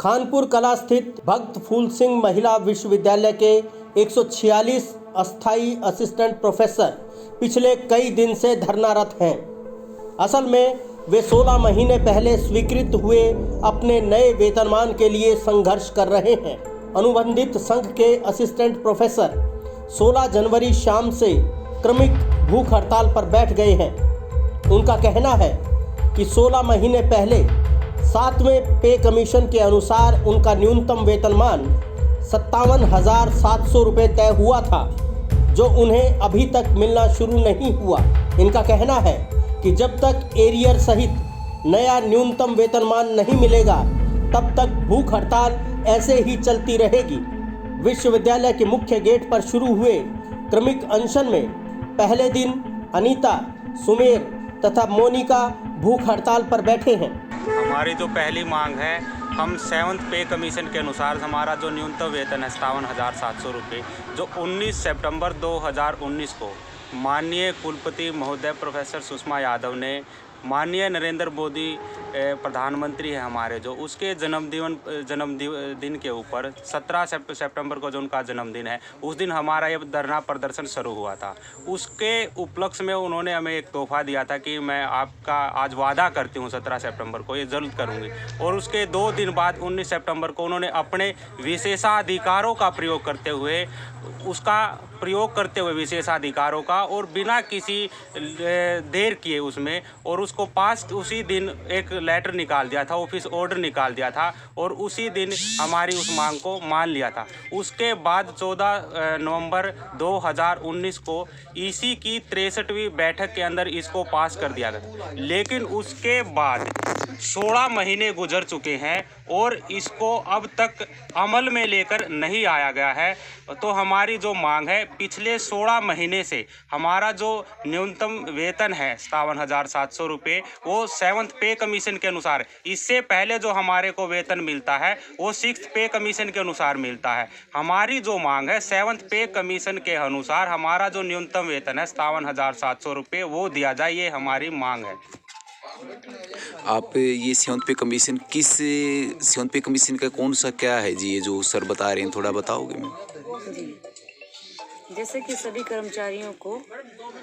खानपुर कला स्थित भक्त फूल सिंह महिला विश्वविद्यालय के 146 अस्थायी असिस्टेंट प्रोफेसर पिछले कई दिन से धरनारत हैं। असल में वे 16 महीने पहले स्वीकृत हुए अपने नए वेतनमान के लिए संघर्ष कर रहे हैं। अनुबंधित संघ के असिस्टेंट प्रोफेसर 16 जनवरी शाम से क्रमिक भूख हड़ताल पर बैठ गए हैं। उनका कहना है कि 16 महीने पहले 7वें पे कमीशन के अनुसार उनका न्यूनतम वेतनमान 57,700 रुपये तय हुआ था, जो उन्हें अभी तक मिलना शुरू नहीं हुआ। इनका कहना है कि जब तक एरियर सहित नया न्यूनतम वेतनमान नहीं मिलेगा, तब तक भूख हड़ताल ऐसे ही चलती रहेगी। विश्वविद्यालय के मुख्य गेट पर शुरू हुए क्रमिक अनशन में पहले दिन अनीता, सुमेर तथा मोनिका भूख हड़ताल पर बैठे हैं। हमारी जो पहली मांग है, हम 7th पे कमीशन के अनुसार हमारा जो न्यूनतम वेतन है 57,700 रुपये, जो 19 सितंबर 2019 को माननीय कुलपति महोदय प्रोफेसर सुषमा यादव ने माननीय नरेंद्र मोदी प्रधानमंत्री है हमारे, जो उसके जन्मदिन के ऊपर 17 सितंबर को जो उनका जन्मदिन है, उस दिन हमारा ये धरना प्रदर्शन शुरू हुआ था। उसके उपलक्ष्य में उन्होंने हमें एक तोहफा दिया था कि मैं आपका आज वादा करती हूँ 17 सितंबर को ये जरूर करूँगी। और उसके 2 दिन बाद 19 सितंबर को उन्होंने अपने विशेषाधिकारों का प्रयोग करते हुए विशेषाधिकारों का और बिना किसी देर किए उसमें, और उसको पास उसी दिन एक लेटर निकाल दिया था, ऑफिस ऑर्डर निकाल दिया था, और उसी दिन हमारी उस मांग को मान लिया था। उसके बाद 14 नवंबर 2019 को ईसी की 63वीं बैठक के अंदर इसको पास कर दिया गया। लेकिन उसके बाद 16 महीने गुजर चुके हैं और इसको अब तक अमल में लेकर नहीं आया गया है। तो हमारी जो मांग है, पिछले 16 महीने से हमारा जो न्यूनतम वेतन है 57,700 रुपये, वो 7th पे कमीशन के अनुसार, इससे पहले जो हमारे को वेतन मिलता है वो 6th पे कमीशन के अनुसार मिलता है। हमारी जो मांग है 7th पे कमीशन के अनुसार हमारा जो न्यूनतम वेतन है 57,700 रुपये वो दिया जाए, ये हमारी मांग है। आप ये 7th पे कमीशन का कौन सा क्या है जी, ये जो सर बता रहे हैं, थोड़ा बताओगे? जी, जैसे कि सभी कर्मचारियों को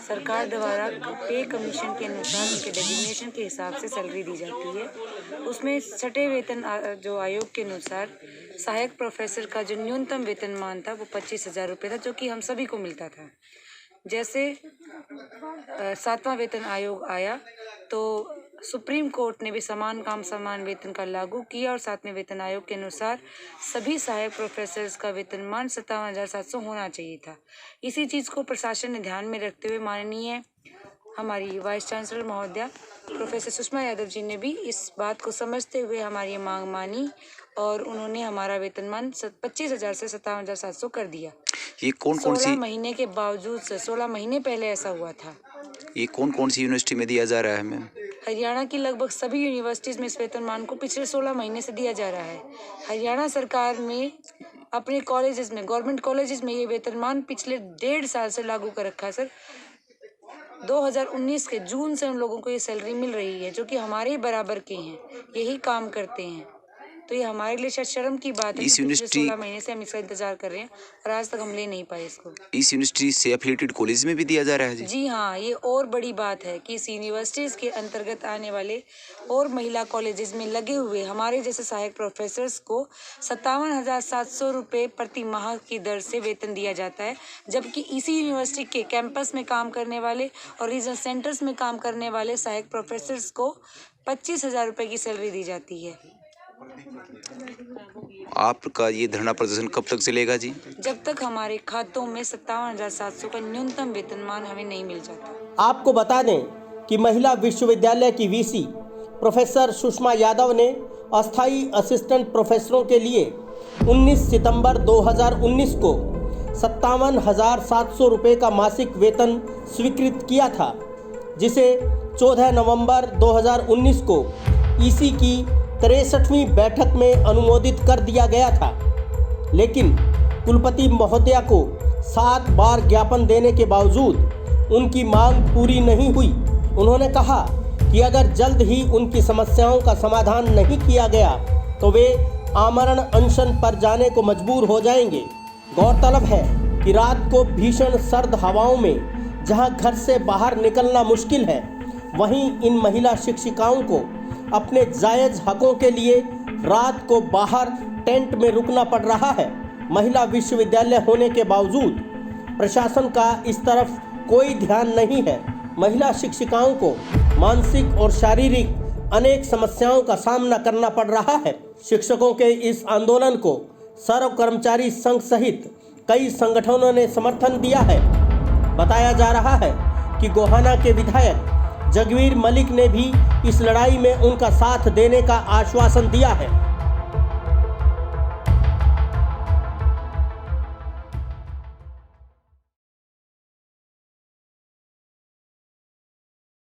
सरकार द्वारा पे कमीशन के अनुसार उनके डेजिग्नेशन के हिसाब से सैलरी दी जाती है। उसमें छठे वेतन जो आयोग के अनुसार सहायक प्रोफेसर का जो न्यूनतम वेतनमान था वो 25,000 रुपये था, जो कि हम सभी को मिलता था। जैसे 7वां वेतन आयोग आया तो सुप्रीम कोर्ट ने भी समान काम समान वेतन का लागू किया और 7वें वेतन आयोग के अनुसार सभी सहायक प्रोफेसर्स का वेतनमान 57,700 होना चाहिए था। इसी चीज़ को प्रशासन ने ध्यान में रखते हुए माननीय हमारी वाइस चांसलर महोदया प्रोफेसर सुषमा यादव जी ने भी इस बात को समझते हुए हमारी मांग मानी और उन्होंने हमारा वेतनमान 25,000 से 57,700 कर दिया। ये कौन सी 16 महीने के बावजूद से 16 महीने पहले ऐसा हुआ था। ये कौन सी यूनिवर्सिटी में दिया जा रहा है मैम? हरियाणा की लगभग सभी यूनिवर्सिटीज़ में इस वेतनमान को पिछले 16 महीने से दिया जा रहा है। हरियाणा सरकार में अपने कॉलेजेस में, गवर्नमेंट कॉलेजेस में ये वेतनमान पिछले 1.5 साल से लागू कर रखा है सर। 2019 के जून से उन लोगों को ये सैलरी मिल रही है, जो कि हमारे ही बराबर के हैं, यही काम करते हैं। तो ये हमारे लिए शायद शर्म की बात है। इस यूनिवर्सिटी 16 महीने से हम इसका इंतजार कर रहे हैं और आज तक हम ले नहीं पाए इसको। इस यूनिवर्सिटी से एफिलिएटेड कॉलेज में भी दिया जा रहा है जी हाँ, ये और बड़ी बात है कि इस यूनिवर्सिटीज़ के अंतर्गत आने वाले और महिला कॉलेजेस में लगे हुए हमारे जैसे सहायक प्रोफेसर्स को 57,700 रुपये प्रति माह की दर से वेतन दिया जाता है, जबकि इसी यूनिवर्सिटी के कैंपस में काम करने वाले और रीजनल सेंटर्स में काम करने वाले सहायक प्रोफेसर्स को 25,000 रुपये की सैलरी दी जाती है। आपका ये धरना प्रदर्शन कब तक चलेगा जी? जब तक हमारे खातों में 57,700 का न्यूनतम वेतनमान हमें नहीं मिल जाता। आपको बता दें कि महिला विश्वविद्यालय की वीसी प्रोफेसर सुषमा यादव ने अस्थायी असिस्टेंट प्रोफेसरों के लिए 19 सितंबर 2019 को 57,700 रुपये का मासिक वेतन स्वीकृत किया था, जिसे 14 नवंबर 2019 को ईसी की 63वीं बैठक में अनुमोदित कर दिया गया था। लेकिन कुलपति महोदया को 7 बार ज्ञापन देने के बावजूद उनकी मांग पूरी नहीं हुई। उन्होंने कहा कि अगर जल्द ही उनकी समस्याओं का समाधान नहीं किया गया तो वे आमरण अनशन पर जाने को मजबूर हो जाएंगे। गौरतलब है कि रात को भीषण सर्द हवाओं में जहां घर से बाहर निकलना मुश्किल है, वहीं इन महिला शिक्षिकाओं को अपने जायज़ हकों के लिए रात को बाहर टेंट में रुकना पड़ रहा है। महिला विश्वविद्यालय होने के बावजूद प्रशासन का इस तरफ कोई ध्यान नहीं है। महिला शिक्षिकाओं को मानसिक और शारीरिक अनेक समस्याओं का सामना करना पड़ रहा है। शिक्षकों के इस आंदोलन को सर्व कर्मचारी संघ सहित कई संगठनों ने समर्थन दिया है। बताया जा रहा है कि गोहाना के विधायक जगवीर मलिक ने भी इस लड़ाई में उनका साथ देने का आश्वासन दिया है।